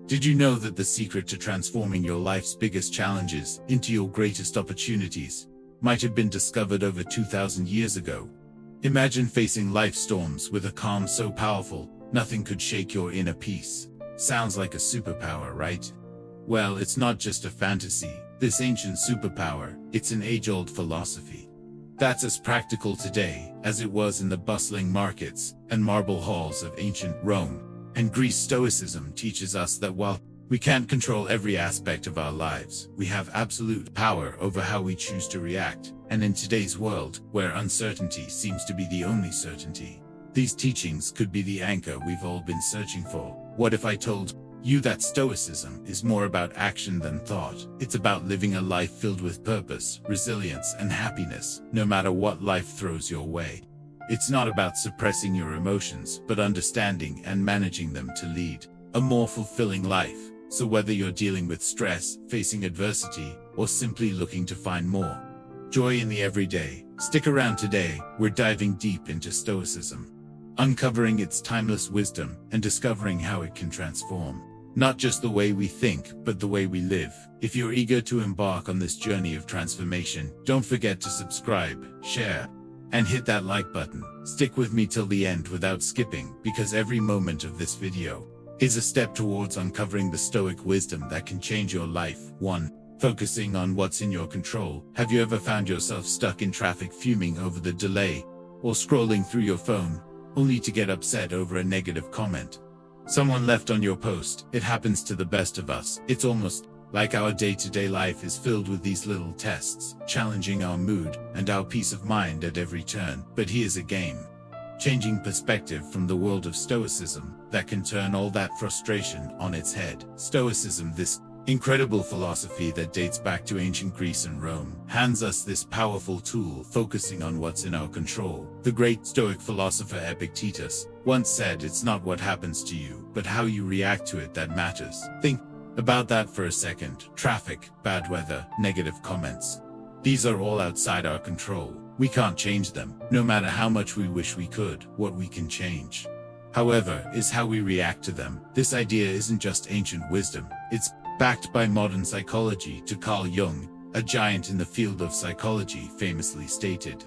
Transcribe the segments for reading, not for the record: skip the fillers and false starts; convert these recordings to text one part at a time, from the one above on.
Did you know that the secret to transforming your life's biggest challenges into your greatest opportunities might have been discovered over 2,000 years ago? Imagine facing life storms with a calm so powerful, nothing could shake your inner peace. Sounds like a superpower, right? Well, it's not just a fantasy, this ancient superpower, it's an age-old philosophy. That's as practical today as it was in the bustling markets and marble halls of ancient Rome and Greece. Stoicism teaches us that while we can't control every aspect of our lives, we have absolute power over how we choose to react. And in today's world, where uncertainty seems to be the only certainty, these teachings could be the anchor we've all been searching for. What if I told you that Stoicism is more about action than thought? It's about living a life filled with purpose, resilience, and happiness, no matter what life throws your way. It's not about suppressing your emotions, but understanding and managing them to lead a more fulfilling life. So whether you're dealing with stress, facing adversity, or simply looking to find more joy in the everyday, stick around today. We're diving deep into Stoicism, uncovering its timeless wisdom and discovering how it can transform not just the way we think, but the way we live. If you're eager to embark on this journey of transformation, don't forget to subscribe, share, and hit that like button. Stick with me till the end without skipping, because every moment of this video is a step towards uncovering the Stoic wisdom that can change your life. 1. Focusing on what's in your control. Have you ever found yourself stuck in traffic fuming over the delay, or scrolling through your phone, only to get upset over a negative comment someone left on your post? It happens to the best of us. It's almost like our day-to-day life is filled with these little tests, challenging our mood and our peace of mind at every turn. But here's a game-changing perspective from the world of Stoicism that can turn all that frustration on its head. Stoicism, this incredible philosophy that dates back to ancient Greece and Rome, hands us this powerful tool, focusing on what's in our control. The great Stoic philosopher Epictetus once said, "It's not what happens to you, but how you react to it that matters." Think about that for a second. Traffic, bad weather, negative comments. These are all outside our control. We can't change them, no matter how much we wish we could. What we can change, however, is how we react to them. This idea isn't just ancient wisdom, it's backed by modern psychology. To Carl Jung, a giant in the field of psychology, famously stated,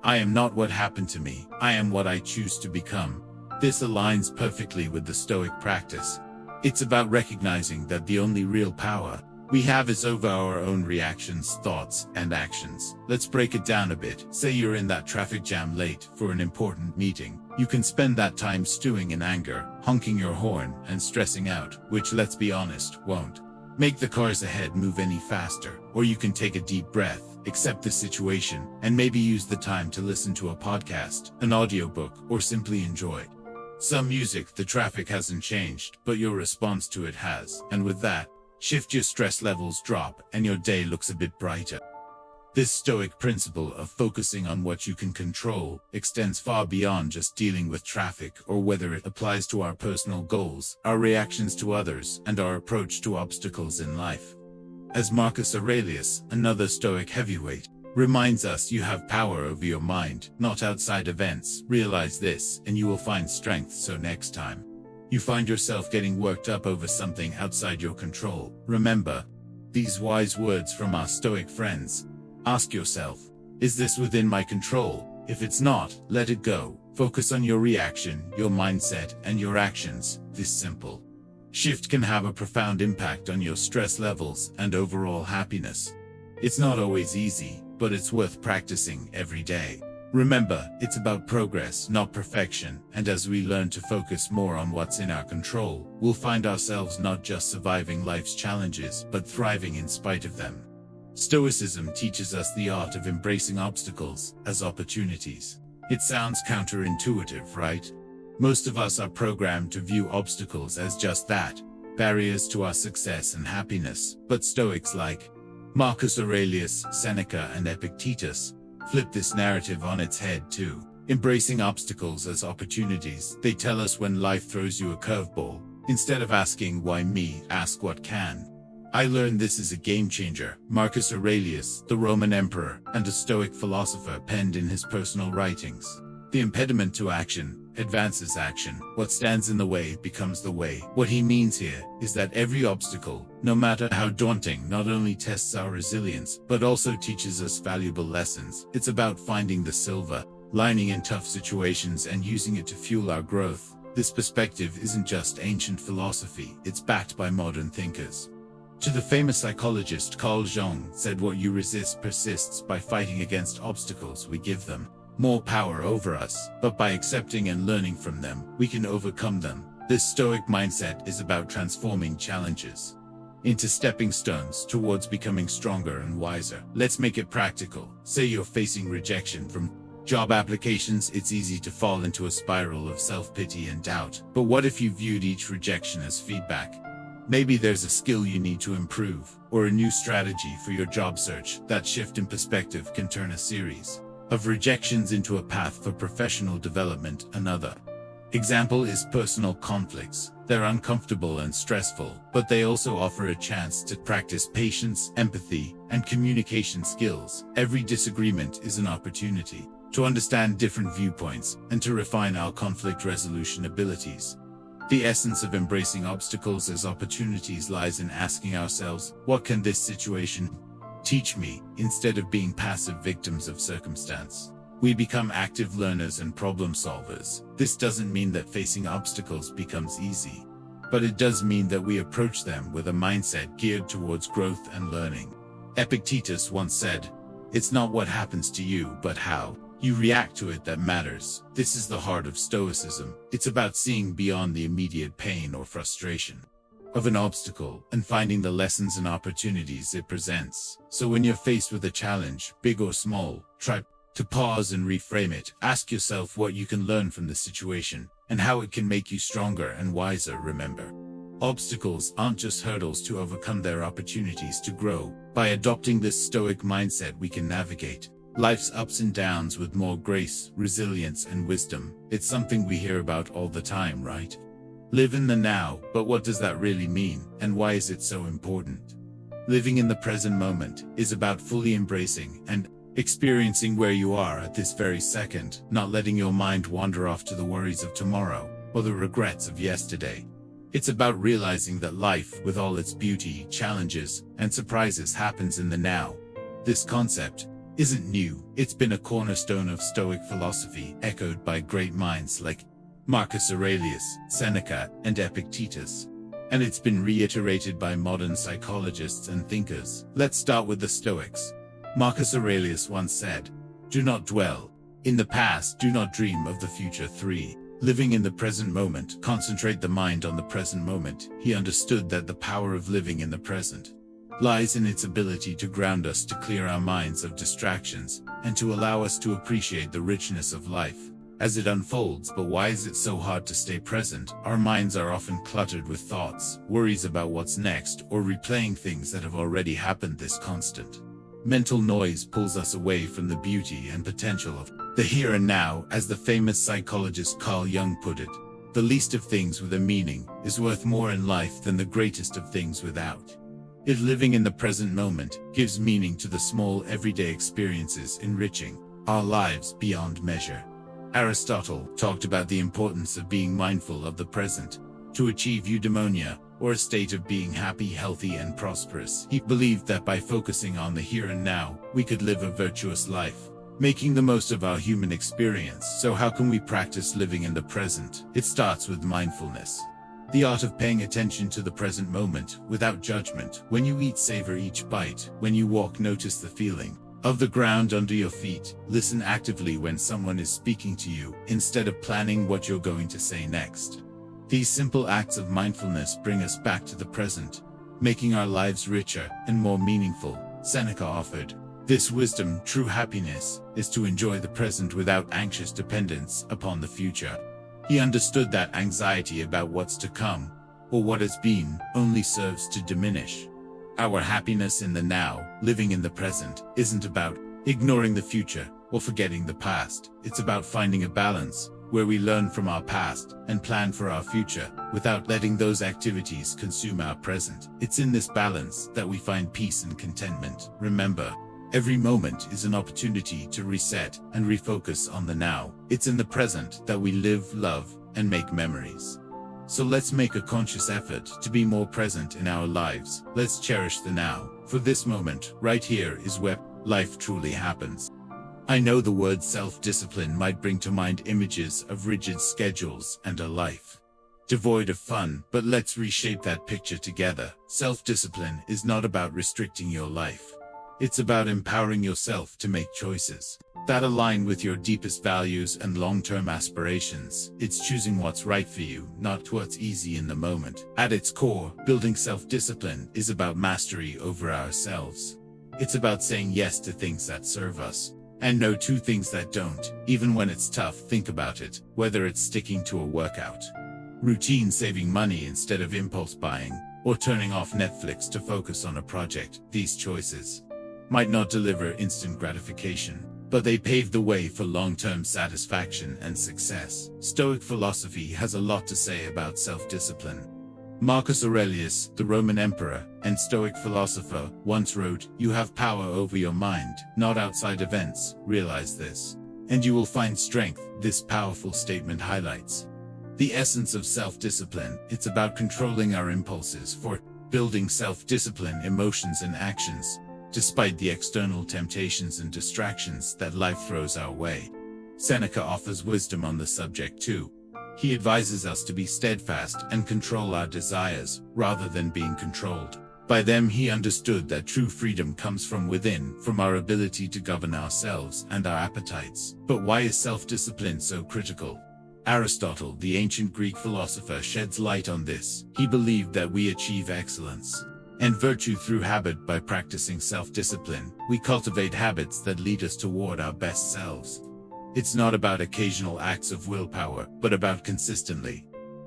"I am not what happened to me, I am what I choose to become." This aligns perfectly with the Stoic practice. It's about recognizing that the only real power we have is over our own reactions, thoughts, and actions. Let's break it down a bit. Say you're in that traffic jam late for an important meeting. You can spend that time stewing in anger, honking your horn, and stressing out, which, let's be honest, won't make the cars ahead move any faster. Or you can take a deep breath, accept the situation, and maybe use the time to listen to a podcast, an audiobook, or simply enjoy some music. The traffic hasn't changed, but your response to it has. And with that shift, your stress levels drop, and your day looks a bit brighter. This Stoic principle of focusing on what you can control extends far beyond just dealing with traffic or weather. It applies to our personal goals, our reactions to others, and our approach to obstacles in life. As Marcus Aurelius, another Stoic heavyweight, reminds us, you have power over your mind, not outside events. Realize this, and you will find strength. So next time you find yourself getting worked up over something outside your control, remember these wise words from our Stoic friends. Ask yourself, is this within my control? If it's not, let it go. Focus on your reaction, your mindset, and your actions. This simple shift can have a profound impact on your stress levels and overall happiness. It's not always easy, but it's worth practicing every day. Remember, it's about progress, not perfection, and as we learn to focus more on what's in our control, we'll find ourselves not just surviving life's challenges, but thriving in spite of them. Stoicism teaches us the art of embracing obstacles as opportunities. It sounds counterintuitive, right? Most of us are programmed to view obstacles as just that, barriers to our success and happiness. But Stoics like Marcus Aurelius, Seneca, and Epictetus flip this narrative on its head too. Embracing obstacles as opportunities, they tell us when life throws you a curveball, instead of asking why me, ask what can I learned. This is a game changer. Marcus Aurelius, the Roman emperor and a Stoic philosopher, penned in his personal writings, The impediment to action advances action. What stands in the way becomes the way. What he means here is that every obstacle, no matter how daunting, not only tests our resilience, but also teaches us valuable lessons. It's about finding the silver lining in tough situations and using it to fuel our growth. This perspective isn't just ancient philosophy, it's backed by modern thinkers. To the famous psychologist Carl Jung said, "What you resist persists. By fighting against obstacles, we give them more power over us, but by accepting and learning from them, we can overcome them." This Stoic mindset is about transforming challenges into stepping stones towards becoming stronger and wiser. Let's make it practical. Say you're facing rejection from job applications. It's easy to fall into a spiral of self-pity and doubt. But what if you viewed each rejection as feedback? Maybe there's a skill you need to improve, or a new strategy for your job search. That shift in perspective can turn a series of rejections into a path for professional development. Another example is personal conflicts. They're uncomfortable and stressful, but they also offer a chance to practice patience, empathy, and communication skills. Every disagreement is an opportunity to understand different viewpoints and to refine our conflict resolution abilities. The essence of embracing obstacles as opportunities lies in asking ourselves, what can this situation teach me, instead of being passive victims of circumstance? We become active learners and problem solvers. This doesn't mean that facing obstacles becomes easy, but it does mean that we approach them with a mindset geared towards growth and learning. Epictetus once said, "It's not what happens to you, but how you react to it that matters." This is the heart of Stoicism. It's about seeing beyond the immediate pain or frustration of an obstacle and finding the lessons and opportunities it presents. So when you're faced with a challenge, big or small, try to pause and reframe it. Ask yourself what you can learn from the situation and how it can make you stronger and wiser. Remember, obstacles aren't just hurdles to overcome, they're opportunities to grow. By adopting this Stoic mindset, we can navigate life's ups and downs with more grace, resilience, and wisdom. It's something we hear about all the time, right? Live in the now, but what does that really mean, and why is it so important? Living in the present moment is about fully embracing and experiencing where you are at this very second, not letting your mind wander off to the worries of tomorrow or the regrets of yesterday. It's about realizing that life, with all its beauty, challenges, and surprises, happens in the now. This concept isn't new. It's been a cornerstone of Stoic philosophy, echoed by great minds like Marcus Aurelius, Seneca, and Epictetus. And it's been reiterated by modern psychologists and thinkers. Let's start with the Stoics. Marcus Aurelius once said, "Do not dwell in the past, do not dream of the future." 3. Living in the present moment. Concentrate the mind on the present moment. He understood that the power of living in the present lies in its ability to ground us, to clear our minds of distractions, and to allow us to appreciate the richness of life as it unfolds. But why is it so hard to stay present? Our minds are often cluttered with thoughts, worries about what's next, or replaying things that have already happened. This constant mental noise pulls us away from the beauty and potential of the here and now. As the famous psychologist Carl Jung put it, "The least of things with a meaning is worth more in life than the greatest of things without." If living in the present moment gives meaning to the small everyday experiences, enriching our lives beyond measure. Aristotle talked about the importance of being mindful of the present to achieve eudaimonia, or a state of being happy, healthy, and prosperous. He believed that by focusing on the here and now, we could live a virtuous life, making the most of our human experience. So how can we practice living in the present? It starts with mindfulness. The art of paying attention to the present moment without judgment. When you eat, savor each bite. When you walk, notice the feeling of the ground under your feet. Listen actively when someone is speaking to you, instead of planning what you're going to say next. These simple acts of mindfulness bring us back to the present, making our lives richer and more meaningful. Seneca offered this wisdom: true happiness is to enjoy the present without anxious dependence upon the future. He understood that anxiety about what's to come, or what has been, only serves to diminish our happiness in the now. Living in the present isn't about ignoring the future or forgetting the past. It's about finding a balance where we learn from our past and plan for our future without letting those activities consume our present. It's in this balance that we find peace and contentment. Remember, Every moment is an opportunity to reset and refocus on the now. It's in the present that we live, love, and make memories. So let's make a conscious effort to be more present in our lives. Let's cherish the now, for this moment, right here, is where life truly happens. I know the word self-discipline might bring to mind images of rigid schedules and a life devoid of fun, but let's reshape that picture together. Self-discipline is not about restricting your life. It's about empowering yourself to make choices that align with your deepest values and long-term aspirations. It's choosing what's right for you, not what's easy in the moment. At its core, building self-discipline is about mastery over ourselves. It's about saying yes to things that serve us and no to things that don't. Even when it's tough, think about it. Whether it's sticking to a workout routine, saving money instead of impulse buying, or turning off Netflix to focus on a project, these choices might not deliver instant gratification, but they pave the way for long-term satisfaction and success. Stoic philosophy has a lot to say about self-discipline. Marcus Aurelius, the Roman emperor and Stoic philosopher, once wrote, "You have power over your mind, not outside events. Realize this, and you will find strength." This powerful statement highlights the essence of self-discipline. It's about controlling our impulses, for building self-discipline, emotions and actions, despite the external temptations and distractions that life throws our way. Seneca offers wisdom on the subject too. He advises us to be steadfast and control our desires, rather than being controlled by them. He understood that true freedom comes from within, from our ability to govern ourselves and our appetites. But why is self-discipline so critical? Aristotle, the ancient Greek philosopher, sheds light on this. He believed that we achieve excellence and virtue through habit. By practicing self-discipline, we cultivate habits that lead us toward our best selves. It's not about occasional acts of willpower, but about consistently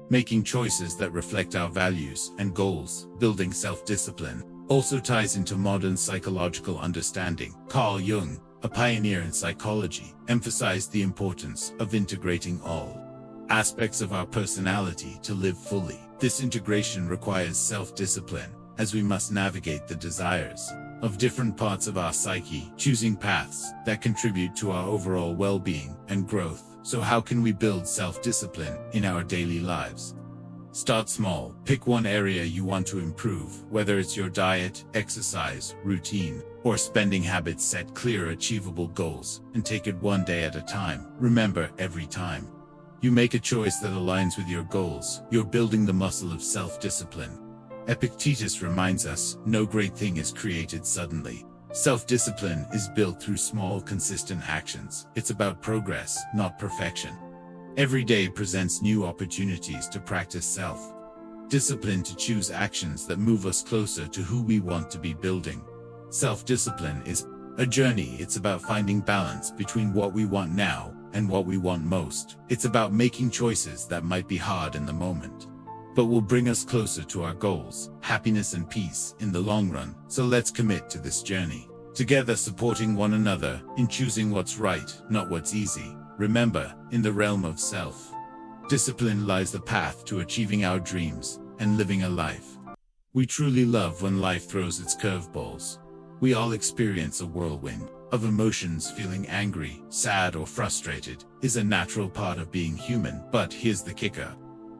making choices that reflect our values and goals. Building self-discipline also ties into modern psychological understanding. Carl Jung, a pioneer in psychology, emphasized the importance of integrating all aspects of our personality to live fully. This integration requires self-discipline, as we must navigate the desires of different parts of our psyche, choosing paths that contribute to our overall well-being and growth. So how can we build self-discipline in our daily lives? Start small. Pick one area you want to improve, whether it's your diet, exercise, routine, or spending habits. Set clear, achievable goals and take it one day at a time. Remember, every time you make a choice that aligns with your goals, you're building the muscle of self-discipline. Epictetus reminds us, no great thing is created suddenly. Self-discipline is built through small, consistent actions. It's about progress, not perfection. Every day presents new opportunities to practice self-discipline, to choose actions that move us closer to who we want to be. Building self-discipline is a journey. It's about finding balance between what we want now and what we want most. It's about making choices that might be hard in the moment, but will bring us closer to our goals, happiness and peace in the long run. So let's commit to this journey together, supporting one another in choosing what's right, not what's easy. Remember, in the realm of self-discipline lies the path to achieving our dreams and living a life we truly love. When life throws its curveballs, we all experience a whirlwind of emotions. Feeling angry, sad, or frustrated is a natural part of being human. But here's the kicker.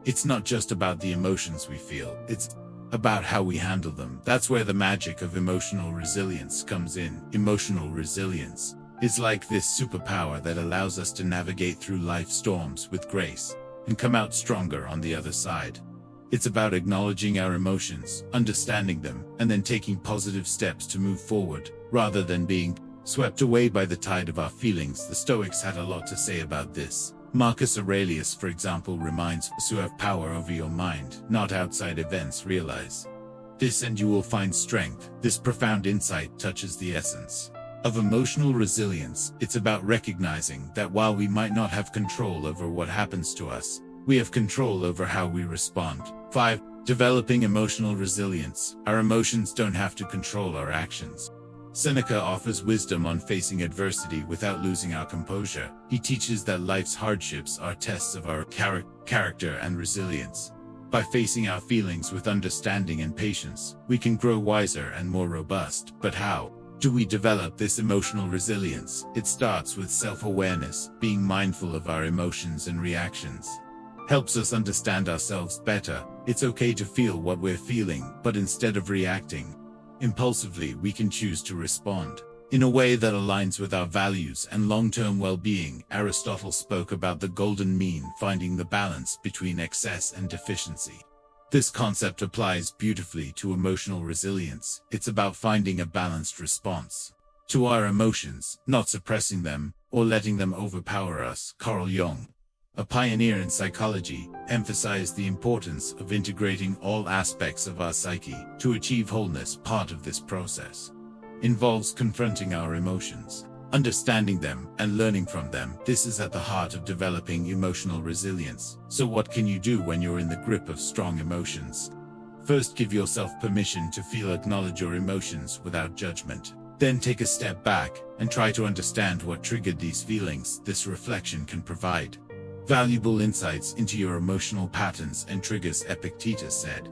It's not just about the emotions we feel, it's about how we handle them. That's where the magic of emotional resilience comes in. Emotional resilience is like this superpower that allows us to navigate through life's storms with grace and come out stronger on the other side. It's about acknowledging our emotions, understanding them, and then taking positive steps to move forward, rather than being swept away by the tide of our feelings. The Stoics had a lot to say about this. Marcus Aurelius, for example, reminds us, "You have power over your mind, not outside events. Realize this and you will find strength." This profound insight touches the essence of emotional resilience. It's about recognizing that while we might not have control over what happens to us, we have control over how we respond. 5. Developing emotional resilience. Our emotions don't have to control our actions. Seneca offers wisdom on facing adversity without losing our composure. He teaches that life's hardships are tests of our character and resilience. By facing our feelings with understanding and patience, we can grow wiser and more robust. But how? do we develop this emotional resilience? It starts with self-awareness. Being mindful of our emotions and reactions helps us understand ourselves better. It's okay to feel what we're feeling, but instead of reacting impulsively, we can choose to respond in a way that aligns with our values and long-term well-being. Aristotle spoke about the golden mean, finding the balance between excess and deficiency. This concept applies beautifully to emotional resilience. It's about finding a balanced response to our emotions, not suppressing them or letting them overpower us. Carl Jung, a pioneer in psychology, emphasized the importance of integrating all aspects of our psyche to achieve wholeness. Part of this process involves confronting our emotions, understanding them, and learning from them. This is at the heart of developing emotional resilience. So what can you do when you're in the grip of strong emotions? First, give yourself permission to feel. Acknowledge your emotions without judgment. Then take a step back and try to understand what triggered these feelings. This reflection can provide valuable insights into your emotional patterns and triggers. Epictetus said,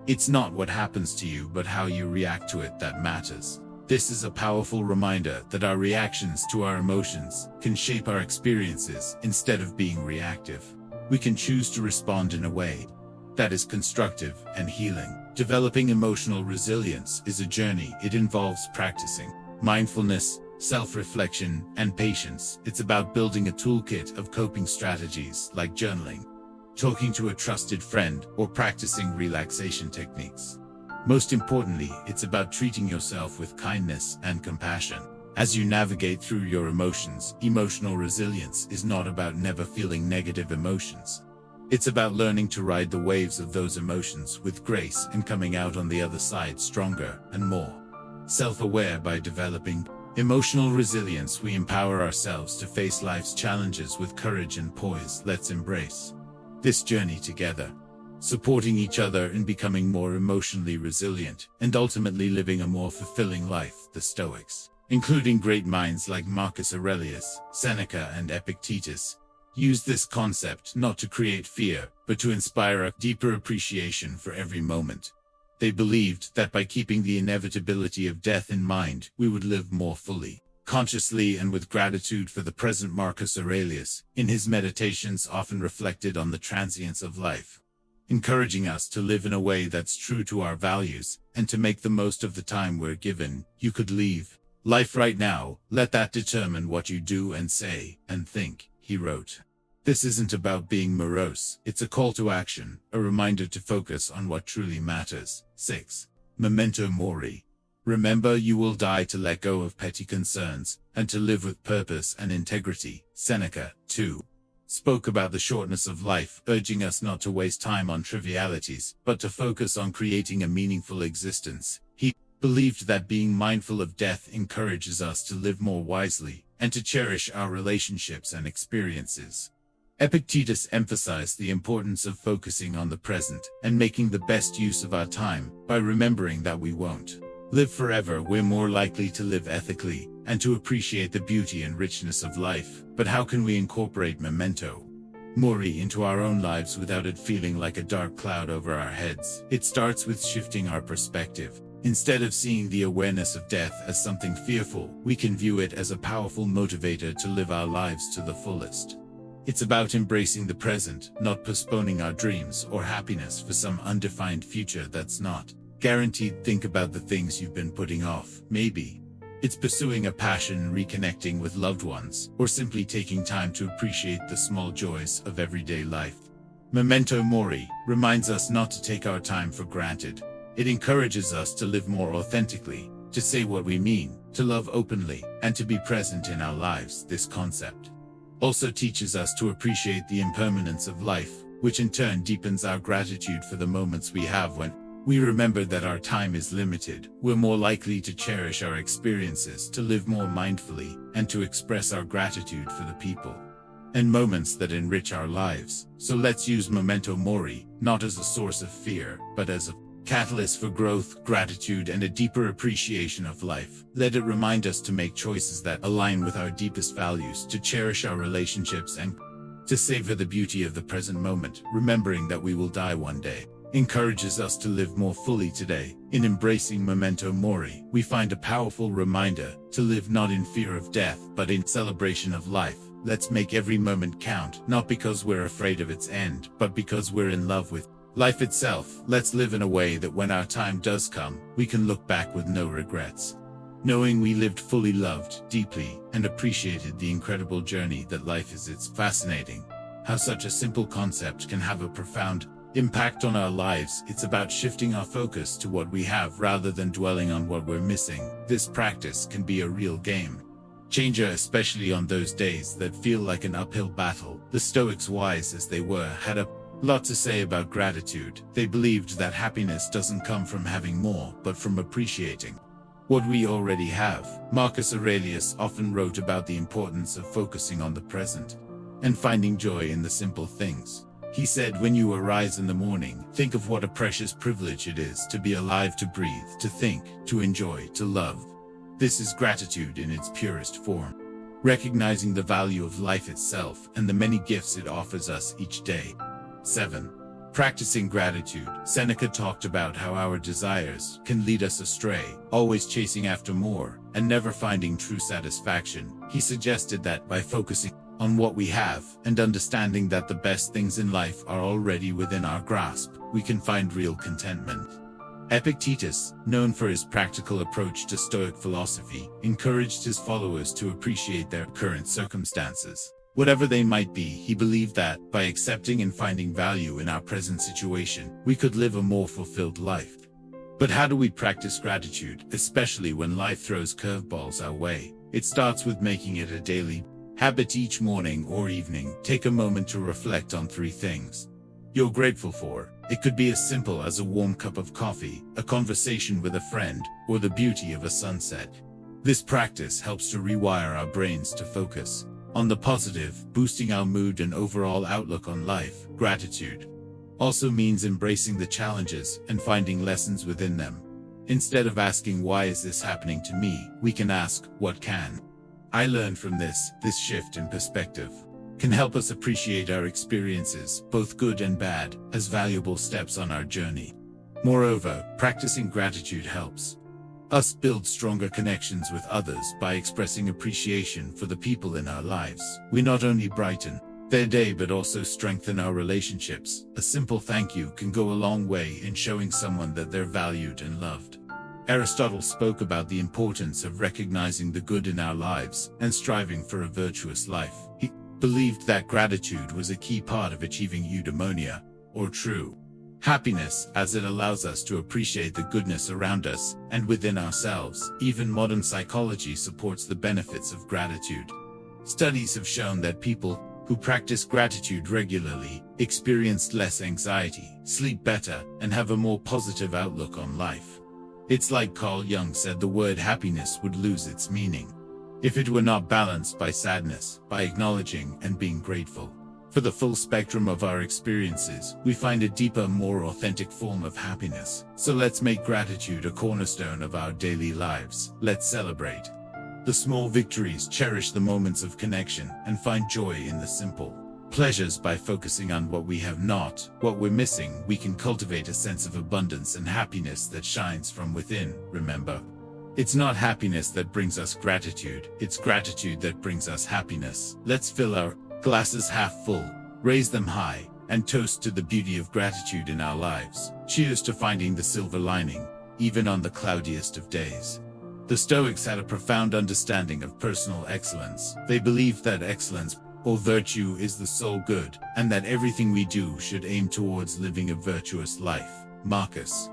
"It's not what happens to you, but how you react to it that matters." This is a powerful reminder that our reactions to our emotions can shape our experiences. Instead of being reactive, we can choose to respond in a way that is constructive and healing. Developing emotional resilience is a journey. It involves practicing mindfulness, self-reflection, and patience. It's about building a toolkit of coping strategies like journaling, talking to a trusted friend, or practicing relaxation techniques. Most importantly, it's about treating yourself with kindness and compassion. As you navigate through your emotions, emotional resilience is not about never feeling negative emotions. It's about learning to ride the waves of those emotions with grace and coming out on the other side stronger and more self-aware. By developing emotional resilience, we empower ourselves to face life's challenges with courage and poise. Let's embrace this journey together, supporting each other in becoming more emotionally resilient and ultimately living a more fulfilling life. The Stoics, including great minds like Marcus Aurelius, Seneca, and Epictetus, used this concept not to create fear, but to inspire a deeper appreciation for every moment. They believed that by keeping the inevitability of death in mind, we would live more fully, consciously, and with gratitude for the present. Marcus Aurelius, in his meditations, often reflected on the transience of life, encouraging us to live in a way that's true to our values and to make the most of the time we're given. You could leave life right now. Let that determine what you do and say and think, he wrote. This isn't about being morose. It's a call to action, a reminder to focus on what truly matters. 6. Memento mori. Remember, you will die. To let go of petty concerns and to live with purpose and integrity. Seneca, too, spoke about the shortness of life, urging us not to waste time on trivialities, but to focus on creating a meaningful existence. He believed that being mindful of death encourages us to live more wisely and to cherish our relationships and experiences. Epictetus emphasized the importance of focusing on the present and making the best use of our time. By remembering that we won't live forever, we're more likely to live ethically and to appreciate the beauty and richness of life. But how can we incorporate memento mori into our own lives without it feeling like a dark cloud over our heads? It starts with shifting our perspective. Instead of seeing the awareness of death as something fearful, we can view it as a powerful motivator to live our lives to the fullest. It's about embracing the present, not postponing our dreams or happiness for some undefined future that's not guaranteed. Think about the things you've been putting off. Maybe it's pursuing a passion, reconnecting with loved ones, or simply taking time to appreciate the small joys of everyday life. Memento mori reminds us not to take our time for granted. It encourages us to live more authentically, to say what we mean, to love openly, and to be present in our lives. This concept also teaches us to appreciate the impermanence of life, which in turn deepens our gratitude for the moments we have. When we remember that our time is limited, we're more likely to cherish our experiences, to live more mindfully, and to express our gratitude for the people and moments that enrich our lives. So let's use memento mori, not as a source of fear, but as a catalyst for growth, gratitude, and a deeper appreciation of life. Let it remind us to make choices that align with our deepest values, to cherish our relationships, and to savor the beauty of the present moment, remembering that we will die one day. encourages us to live more fully today. In embracing Memento Mori, we find a powerful reminder to live not in fear of death, but in celebration of life. Let's make every moment count, not because we're afraid of its end, but because we're in love with life itself. Let's live in a way that when our time does come, we can look back with no regrets, knowing we lived fully, loved deeply, and appreciated the incredible journey that life is. It's fascinating how such a simple concept can have a profound impact on our lives. It's about shifting our focus to what we have rather than dwelling on what we're missing. This practice can be a real game changer, especially on those days that feel like an uphill battle. The Stoics, wise as they were, had a lot to say about gratitude. They believed that happiness doesn't come from having more, but from appreciating what we already have. Marcus Aurelius often wrote about the importance of focusing on the present and finding joy in the simple things. He said, when you arise in the morning, think of what a precious privilege it is to be alive, to breathe, to think, to enjoy, to love. This is gratitude in its purest form, recognizing the value of life itself and the many gifts it offers us each day. 7. Practicing gratitude. Seneca talked about how our desires can lead us astray, always chasing after more and never finding true satisfaction. He suggested that by focusing on what we have and understanding that the best things in life are already within our grasp, we can find real contentment. Epictetus, known for his practical approach to Stoic philosophy, encouraged his followers to appreciate their current circumstances, whatever they might be. He believed that, by accepting and finding value in our present situation, we could live a more fulfilled life. But how do we practice gratitude, especially when life throws curveballs our way? It starts with making it a daily habit. Each morning or evening, take a moment to reflect on 3 things you're grateful for. It could be as simple as a warm cup of coffee, a conversation with a friend, or the beauty of a sunset. This practice helps to rewire our brains to focus on the positive, boosting our mood and overall outlook on life. Gratitude also means embracing the challenges and finding lessons within them. Instead of asking, why is this happening to me, we can ask, what can I learn from this? This shift in perspective can help us appreciate our experiences, both good and bad, as valuable steps on our journey. Moreover, practicing gratitude helps us build stronger connections with others. By expressing appreciation for the people in our lives, we not only brighten their day but also strengthen our relationships. A simple thank you can go a long way in showing someone that they're valued and loved. Aristotle spoke about the importance of recognizing the good in our lives and striving for a virtuous life. He believed that gratitude was a key part of achieving eudaimonia, or true happiness, as it allows us to appreciate the goodness around us and within ourselves. Even modern psychology supports the benefits of gratitude. Studies have shown that people who practice gratitude regularly experience less anxiety, sleep better, and have a more positive outlook on life. It's like Carl Jung said, the word happiness would lose its meaning if it were not balanced by sadness. By acknowledging and being grateful for the full spectrum of our experiences, we find a deeper, more authentic form of happiness. So let's make gratitude a cornerstone of our daily lives. Let's celebrate the small victories, cherish the moments of connection, and find joy in the simple pleasures. By focusing on what we have not, what we're missing, we can cultivate a sense of abundance and happiness that shines from within. Remember, it's not happiness that brings us gratitude, it's gratitude that brings us happiness. Let's fill our glasses half full, raise them high, and toast to the beauty of gratitude in our lives. Cheers to finding the silver lining, even on the cloudiest of days. The Stoics had a profound understanding of personal excellence. They believed that excellence or virtue is the sole good, and that everything we do should aim towards living a virtuous life. Marcus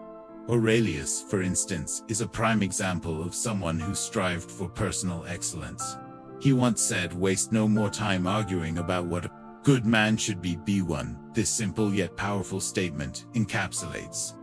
Aurelius, for instance, is a prime example of someone who strived for personal excellence. He once said, "Waste no more time arguing about what a good man should be one." This simple yet powerful statement encapsulates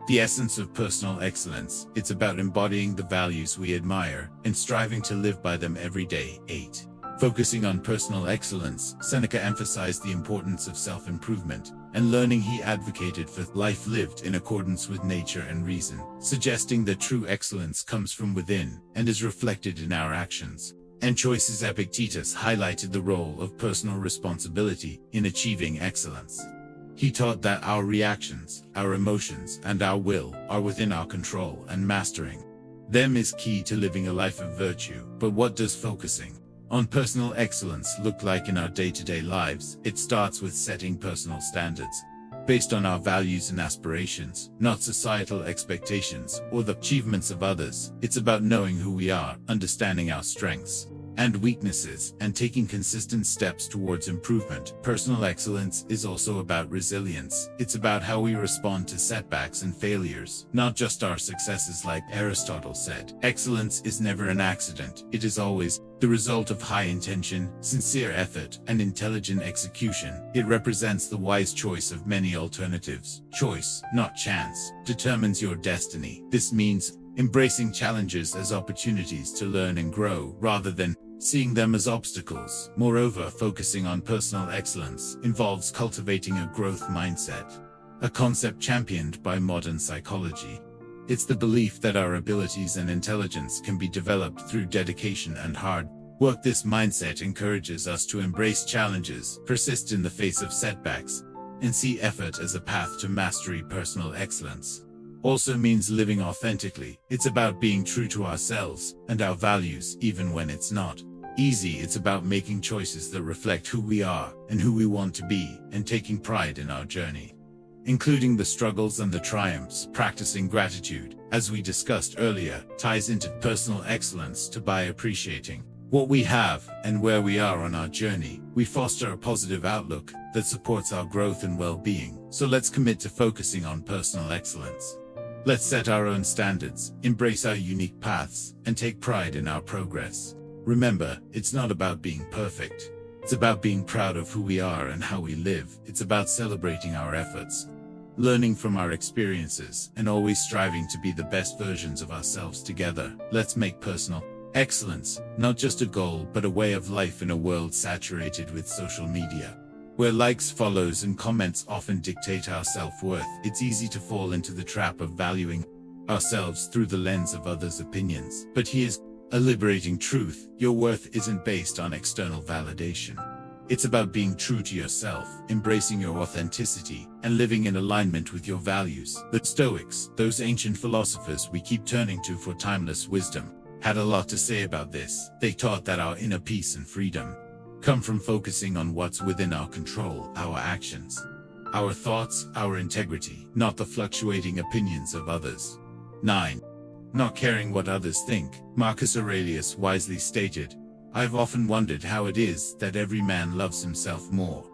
the essence of personal excellence. It's about embodying the values we admire and striving to live by them every day. 8. Focusing on personal excellence, Seneca emphasized the importance of self-improvement and learning. He advocated for life lived in accordance with nature and reason, suggesting that true excellence comes from within and is reflected in our actions and choices. Epictetus highlighted the role of personal responsibility in achieving excellence. He taught that our reactions, our emotions, and our will are within our control, and mastering them is key to living a life of virtue. But what does focusing on personal excellence look like in our day-to-day lives? It starts with setting personal standards based on our values and aspirations, not societal expectations or the achievements of others. It's about knowing who we are, understanding our strengths and weaknesses, and taking consistent steps towards improvement. Personal excellence is also about resilience. It's about how we respond to setbacks and failures, not just our successes. Like Aristotle said, excellence is never an accident. It is always the result of high intention, sincere effort, and intelligent execution. It represents the wise choice of many alternatives. Choice, not chance, determines your destiny. This means embracing challenges as opportunities to learn and grow, rather than seeing them as obstacles. Moreover, focusing on personal excellence involves cultivating a growth mindset, a concept championed by modern psychology. It's the belief that our abilities and intelligence can be developed through dedication and hard work. This mindset encourages us to embrace challenges, persist in the face of setbacks, and see effort as a path to mastery. Personal excellence also means living authentically. It's about being true to ourselves and our values, even when it's not easy. It's about making choices that reflect who we are and who we want to be, and taking pride in our journey, including the struggles and the triumphs. Practicing gratitude, as we discussed earlier, ties into personal excellence. By appreciating what we have and where we are on our journey, we foster a positive outlook that supports our growth and well-being. So let's commit to focusing on personal excellence. Let's set our own standards, embrace our unique paths, and take pride in our progress. Remember, it's not about being perfect. It's about being proud of who we are and how we live. It's about celebrating our efforts, learning from our experiences, and always striving to be the best versions of ourselves together. Let's make personal excellence not just a goal, but a way of life in a world saturated with social media, where likes, follows, and comments often dictate our self-worth. It's easy to fall into the trap of valuing ourselves through the lens of others' opinions. But here's a liberating truth: your worth isn't based on external validation. It's about being true to yourself, embracing your authenticity, and living in alignment with your values. The Stoics, those ancient philosophers we keep turning to for timeless wisdom, had a lot to say about this. They taught that our inner peace and freedom come from focusing on what's within our control, our actions, our thoughts, our integrity, not the fluctuating opinions of others. 9. Not caring what others think. Marcus Aurelius wisely stated, "I've often wondered how it is that every man loves himself more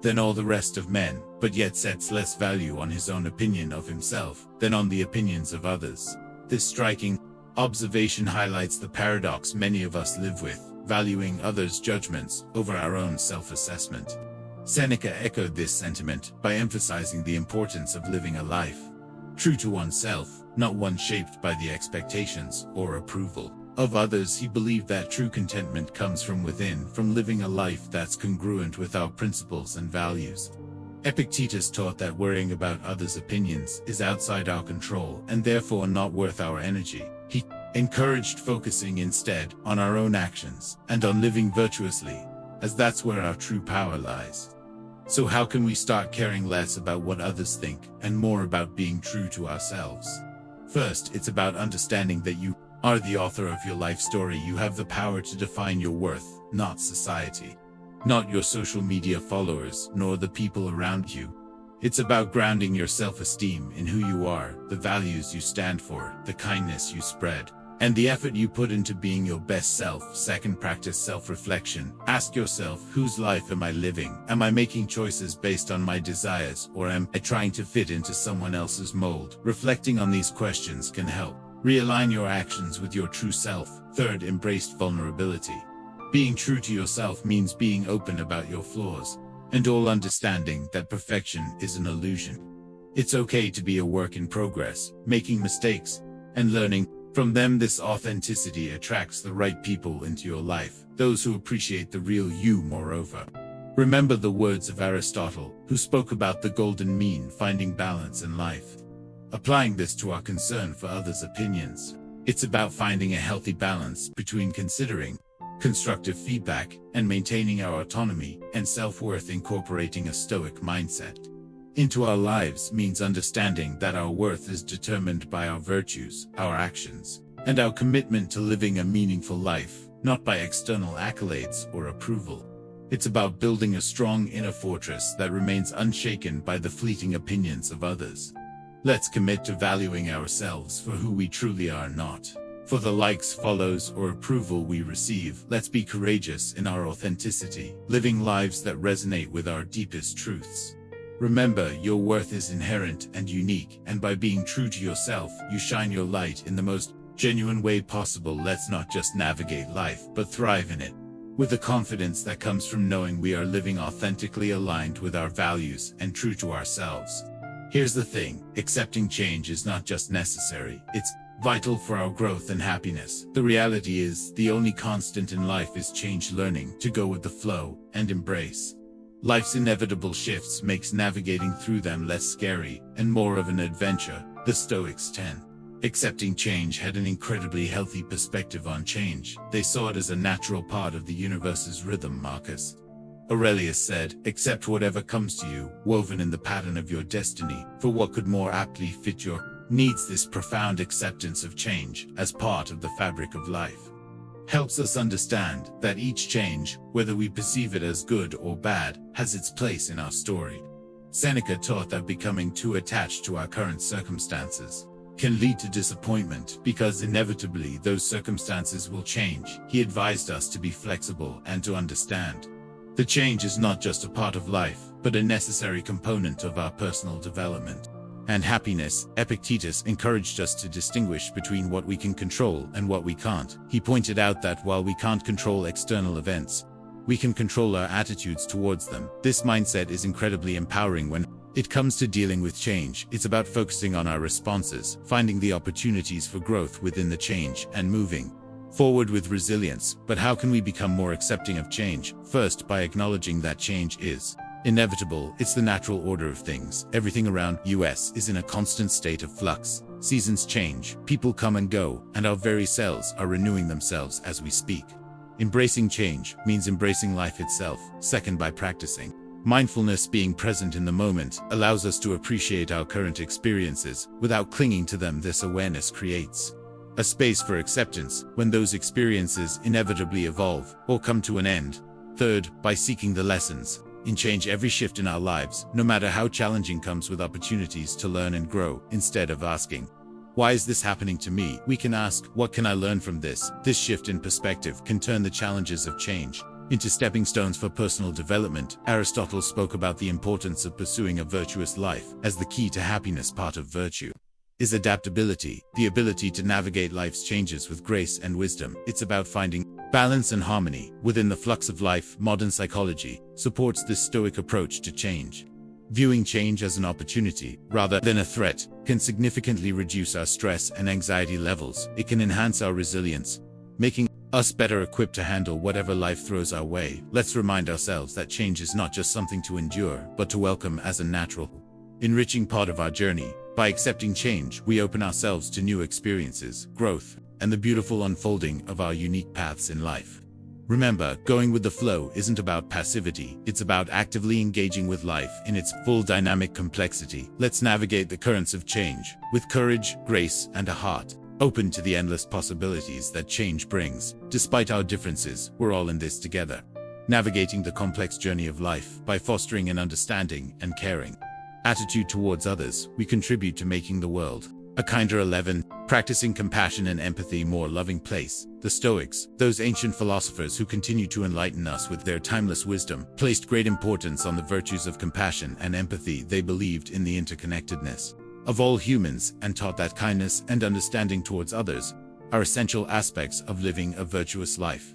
than all the rest of men, but yet sets less value on his own opinion of himself than on the opinions of others." This striking observation highlights the paradox many of us live with, valuing others' judgments over our own self-assessment. Seneca echoed this sentiment by emphasizing the importance of living a life true to oneself, not one shaped by the expectations or approval of others. He believed that true contentment comes from within, from living a life that's congruent with our principles and values. Epictetus taught that worrying about others' opinions is outside our control and therefore not worth our energy. He encouraged focusing instead on our own actions and on living virtuously, as that's where our true power lies. So how can we start caring less about what others think and more about being true to ourselves? First, it's about understanding that you are the author of your life story. You have the power to define your worth, not society, not your social media followers, nor the people around you. It's about grounding your self-esteem in who you are, the values you stand for, the kindness you spread, and the effort you put into being your best self. Second, practice self-reflection. Ask yourself, whose life am I living? Am I making choices based on my desires, or am I trying to fit into someone else's mold? Reflecting on these questions can help realign your actions with your true self. Third, embrace vulnerability. Being true to yourself means being open about your flaws, and all understanding that perfection is an illusion. It's okay to be a work in progress, making mistakes and learning from them. This authenticity attracts the right people into your life, those who appreciate the real you. Moreover, remember the words of Aristotle, who spoke about the golden mean, finding balance in life. Applying this to our concern for others' opinions, it's about finding a healthy balance between considering constructive feedback and maintaining our autonomy and self-worth. Incorporating a Stoic mindset into our lives means understanding that our worth is determined by our virtues, our actions, and our commitment to living a meaningful life, not by external accolades or approval. It's about building a strong inner fortress that remains unshaken by the fleeting opinions of others. Let's commit to valuing ourselves for who we truly are, not for the likes, follows, or approval we receive. Let's be courageous in our authenticity, living lives that resonate with our deepest truths. Remember, your worth is inherent and unique, and by being true to yourself, you shine your light in the most genuine way possible. Let's not just navigate life, but thrive in it, with the confidence that comes from knowing we are living authentically aligned with our values and true to ourselves. Here's the thing, accepting change is not just necessary, it's vital for our growth and happiness. The reality is, the only constant in life is change. Learning to go with the flow and embrace life's inevitable shifts makes navigating through them less scary and more of an adventure. The Stoics 10. Accepting change had an incredibly healthy perspective on change. They saw it as a natural part of the universe's rhythm. Marcus Aurelius said, "Accept whatever comes to you, woven in the pattern of your destiny, for what could more aptly fit your needs?" This profound acceptance of change, as part of the fabric of life, helps us understand that each change, whether we perceive it as good or bad, has its place in our story. Seneca taught that becoming too attached to our current circumstances can lead to disappointment, because inevitably those circumstances will change. He advised us to be flexible and to understand the change is not just a part of life, but a necessary component of our personal development and happiness. Epictetus encouraged us to distinguish between what we can control and what we can't. He pointed out that while we can't control external events, we can control our attitudes towards them. This mindset is incredibly empowering when it comes to dealing with change. It's about focusing on our responses, finding the opportunities for growth within the change, and moving forward with resilience. But how can we become more accepting of change? First, by acknowledging that change is inevitable. It's the natural order of things. Everything around us is in a constant state of flux. Seasons change, people come and go, and our very selves are renewing themselves as we speak. Embracing change means embracing life itself. Second, by practicing mindfulness. Being present in the moment allows us to appreciate our current experiences without clinging to them. This awareness creates a space for acceptance when those experiences inevitably evolve or come to an end. Third, by seeking the lessons in change. Every shift in our lives, no matter how challenging, comes with opportunities to learn and grow. Instead of asking, "Why is this happening to me?" we can ask, "What can I learn from this?" This shift in perspective can turn the challenges of change into stepping stones for personal development. Aristotle spoke about the importance of pursuing a virtuous life, as the key to happiness. Part of virtue is adaptability, the ability to navigate life's changes with grace and wisdom. It's about finding balance and harmony within the flux of life. Modern psychology supports this Stoic approach to change. Viewing change as an opportunity rather than a threat can significantly reduce our stress and anxiety levels. It can enhance our resilience, making us better equipped to handle whatever life throws our way. Let's remind ourselves that change is not just something to endure, but to welcome as a natural, enriching part of our journey. By accepting change, we open ourselves to new experiences, growth, and the beautiful unfolding of our unique paths in life. Remember, going with the flow isn't about passivity, it's about actively engaging with life in its full dynamic complexity. Let's navigate the currents of change with courage, grace, and a heart open to the endless possibilities that change brings. Despite our differences, we're all in this together, navigating the complex journey of life. By fostering an understanding and caring attitude towards others, we contribute to making the world a kinder 11, practicing compassion and empathy more loving place. The Stoics, those ancient philosophers who continue to enlighten us with their timeless wisdom, placed great importance on the virtues of compassion and empathy. They believed in the interconnectedness of all humans and taught that kindness and understanding towards others are essential aspects of living a virtuous life.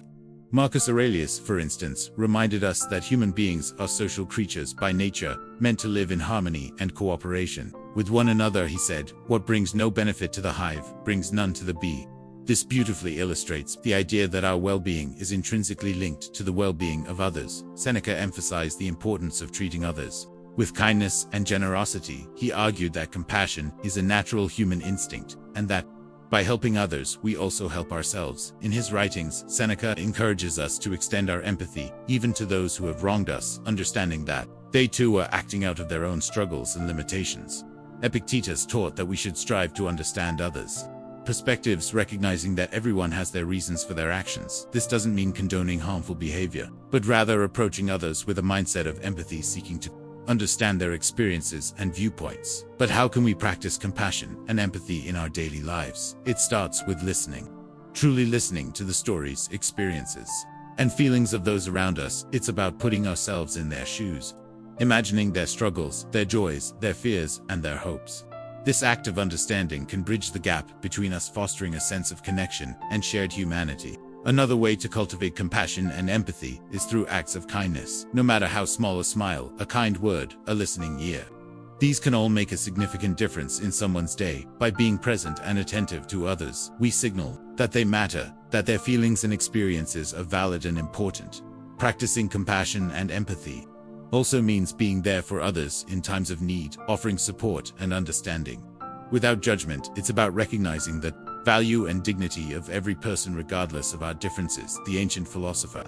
Marcus Aurelius, for instance, reminded us that human beings are social creatures by nature, meant to live in harmony and cooperation with one another. He said, "What brings no benefit to the hive brings none to the bee." This beautifully illustrates the idea that our well-being is intrinsically linked to the well-being of others. Seneca emphasized the importance of treating others with kindness and generosity. He argued that compassion is a natural human instinct, and that By helping others, we also help ourselves. In his writings, Seneca encourages us to extend our empathy, even to those who have wronged us, understanding that they too are acting out of their own struggles and limitations. Epictetus taught that we should strive to understand others' perspectives, recognizing that everyone has their reasons for their actions. This doesn't mean condoning harmful behavior, but rather approaching others with a mindset of empathy, seeking to understand their experiences and viewpoints. But how can we practice compassion and empathy in our daily lives? It starts with listening. Truly listening to the stories, experiences, and feelings of those around us. It's about putting ourselves in their shoes, imagining their struggles, their joys, their fears, and their hopes. This act of understanding can bridge the gap between us, fostering a sense of connection and shared humanity. Another way to cultivate compassion and empathy is through acts of kindness. No matter how small, a smile, a kind word, a listening ear. These can all make a significant difference in someone's day. By being present and attentive to others, we signal that they matter, that their feelings and experiences are valid and important. Practicing compassion and empathy also means being there for others in times of need, offering support and understanding. Without judgment, it's about recognizing the value and dignity of every person regardless of our differences. The ancient philosopher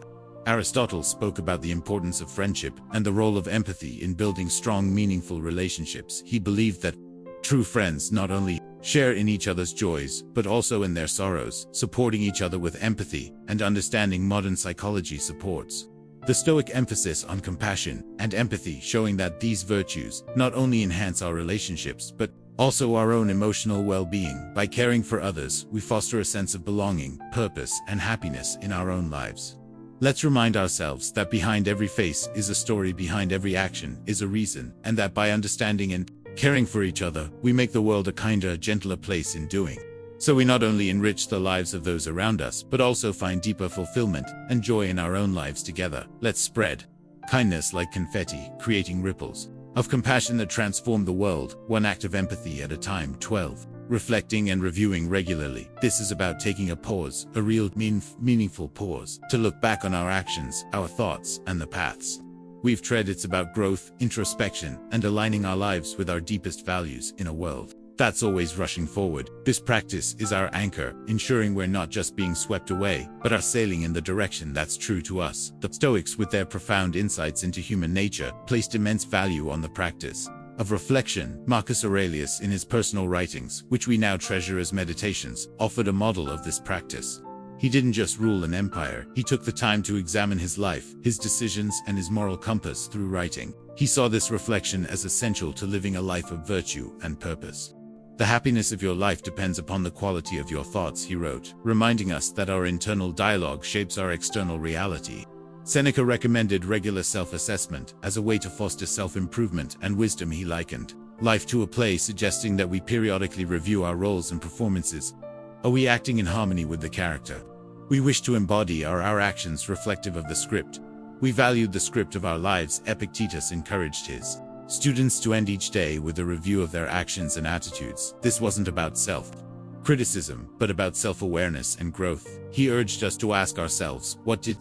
Aristotle spoke about the importance of friendship and the role of empathy in building strong, meaningful relationships. He believed that true friends not only share in each other's joys, but also in their sorrows, supporting each other with empathy and understanding. Modern psychology supports the Stoic emphasis on compassion and empathy, showing that these virtues not only enhance our relationships, but also our own emotional well-being. By caring for others, we foster a sense of belonging, purpose, and happiness in our own lives. Let's remind ourselves that behind every face is a story, behind every action is a reason, and that by understanding and caring for each other, we make the world a kinder, gentler place in doing. So we not only enrich the lives of those around us, but also find deeper fulfillment and joy in our own lives together. Let's spread kindness like confetti, creating ripples of compassion that transform the world, one act of empathy at a time. 12. Reflecting and reviewing regularly. This is about taking a pause, a real meaningful pause, to look back on our actions, our thoughts, and the paths we've tread. It's about growth, introspection, and aligning our lives with our deepest values in a world that's always rushing forward. This practice is our anchor, ensuring we're not just being swept away, but are sailing in the direction that's true to us. The Stoics, with their profound insights into human nature, placed immense value on the practice of reflection. Marcus Aurelius, in his personal writings, which we now treasure as meditations, offered a model of this practice. He didn't just rule an empire, he took the time to examine his life, his decisions, and his moral compass through writing. He saw this reflection as essential to living a life of virtue and purpose. The happiness of your life depends upon the quality of your thoughts, he wrote, reminding us that our internal dialogue shapes our external reality. Seneca recommended regular self-assessment as a way to foster self-improvement and wisdom. He likened life to a play, suggesting that we periodically review our roles and performances. Are we acting in harmony with the character we wish to embody? Are our actions reflective of the script we valued? The script of our lives. Epictetus encouraged his students to end each day with a review of their actions and attitudes. This wasn't about self-criticism, but about self-awareness and growth. He urged us to ask ourselves, what did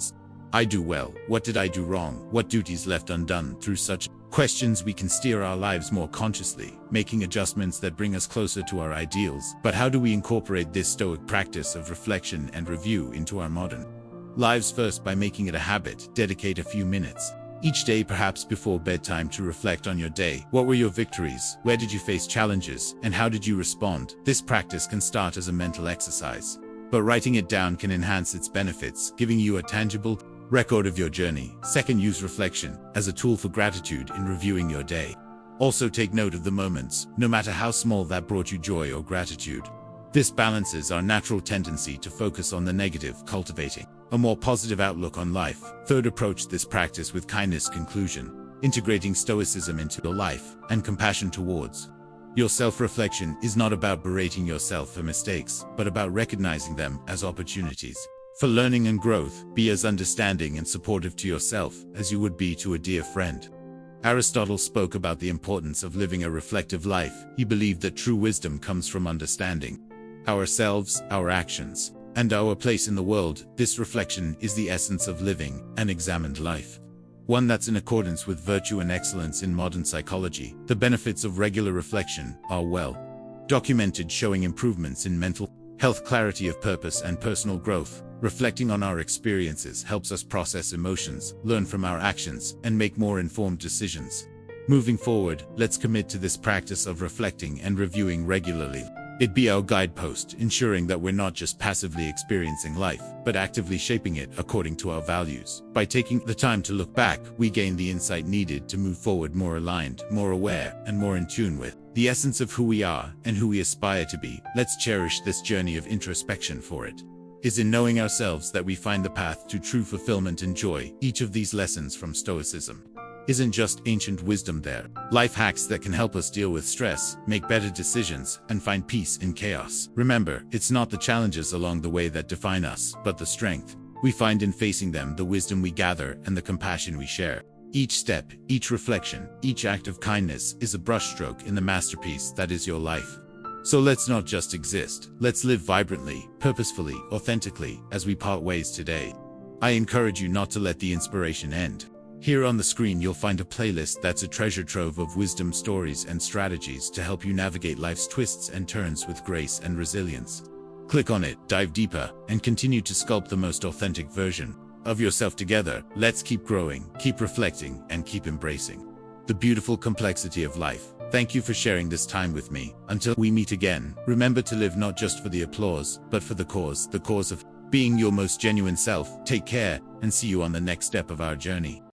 I do well? What did I do wrong? What duties left undone? Through such questions, we can steer our lives more consciously, making adjustments that bring us closer to our ideals. But how do we incorporate this Stoic practice of reflection and review into our modern lives? First, by making it a habit. Dedicate a few minutes each day, perhaps before bedtime, to reflect on your day. What were your victories? Where did you face challenges? And how did you respond? This practice can start as a mental exercise, but writing it down can enhance its benefits, giving you a tangible record of your journey. Second, use reflection as a tool for gratitude in reviewing your day. Also take note of the moments, no matter how small, that brought you joy or gratitude. This balances our natural tendency to focus on the negative, cultivating a more positive outlook on life. Third, approach this practice with kindness. Conclusion: integrating Stoicism into your life and compassion towards your self-reflection is not about berating yourself for mistakes, but about recognizing them as opportunities for learning and growth. Be as understanding and supportive to yourself as you would be to a dear friend. Aristotle spoke about the importance of living a reflective life. He believed that true wisdom comes from understanding ourselves, our actions, and our place in the world. This reflection is the essence of living an examined life, one that's in accordance with virtue and excellence. In modern psychology, the benefits of regular reflection are well documented, showing improvements in mental health, clarity of purpose, and personal growth. Reflecting on our experiences helps us process emotions, learn from our actions, and make more informed decisions. Moving forward, let's commit to this practice of reflecting and reviewing regularly. It be our guidepost, ensuring that we're not just passively experiencing life, but actively shaping it according to our values. By taking the time to look back, we gain the insight needed to move forward more aligned, more aware, and more in tune with the essence of who we are and who we aspire to be. Let's cherish this journey of introspection, for it is in knowing ourselves that we find the path to true fulfillment and joy. Each of these lessons from Stoicism isn't just ancient wisdom, they're life hacks that can help us deal with stress, make better decisions, and find peace in chaos. Remember, it's not the challenges along the way that define us, but the strength we find in facing them, the wisdom we gather, and the compassion we share. Each step, each reflection, each act of kindness is a brushstroke in the masterpiece that is your life. So let's not just exist, let's live vibrantly, purposefully, authentically, as we part ways today. I encourage you not to let the inspiration end. Here on the screen you'll find a playlist that's a treasure trove of wisdom, stories, and strategies to help you navigate life's twists and turns with grace and resilience. Click on it, dive deeper, and continue to sculpt the most authentic version of yourself. Together, let's keep growing, keep reflecting, and keep embracing the beautiful complexity of life. Thank you for sharing this time with me. Until we meet again, remember to live not just for the applause, but for the cause of being your most genuine self. Take care, and see you on the next step of our journey.